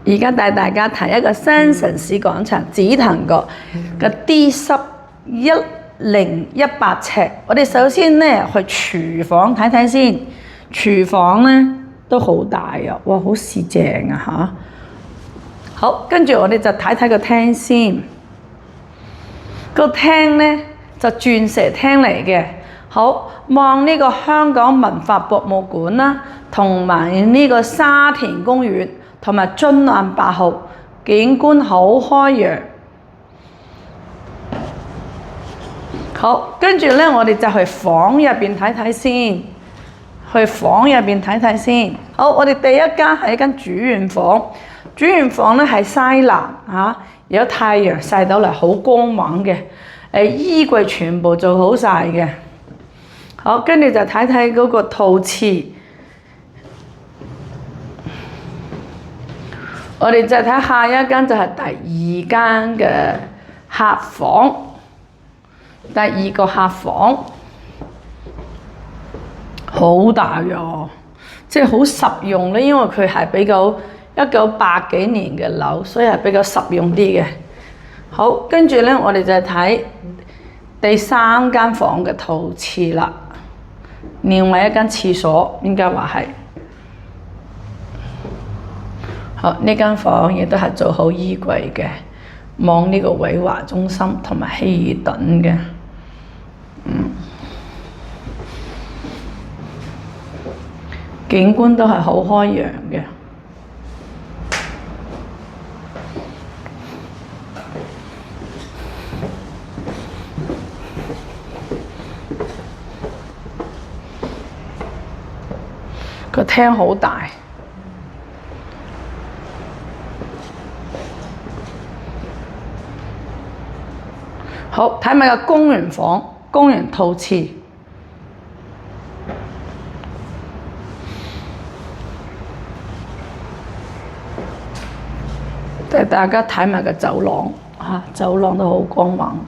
而家帶大家睇一個新城市廣場紫藤閣嘅 D1018尺。我哋首先咧去廚房睇睇先，廚房咧都好大啊！哇，好似正啊嚇！好，跟住我哋就睇睇個廳先。個廳咧就鑽石廳嚟嘅。好，望呢個香港文化博物館啦，同埋呢個沙田公園。同埋津南8號景觀好開揚。好，跟住咧，我哋就去房入邊睇睇先。去房入邊睇睇先。好，我哋第一間係一間主人房。主人房咧係西南嚇，有太陽曬到嚟，好光猛嘅。衣櫃全部做好晒嘅。好，跟住就睇睇嗰個陶瓷。我哋再睇下一間就係第二間嘅客房，第二個客房好大喎，即係好實用咧，因為佢係比較1980幾年嘅樓，所以係比較實用啲嘅。好，跟住咧，我哋就睇第三間房嘅陶瓷啦，另外一間廁所應該話係。好，呢間房亦都係做好衣櫃嘅，望呢個偉華中心同埋希爾頓嘅，景觀都係好開揚嘅。個廳好大。好，睇埋個公園房，公園陶瓷。帶大家睇埋個走廊，走廊都好光猛。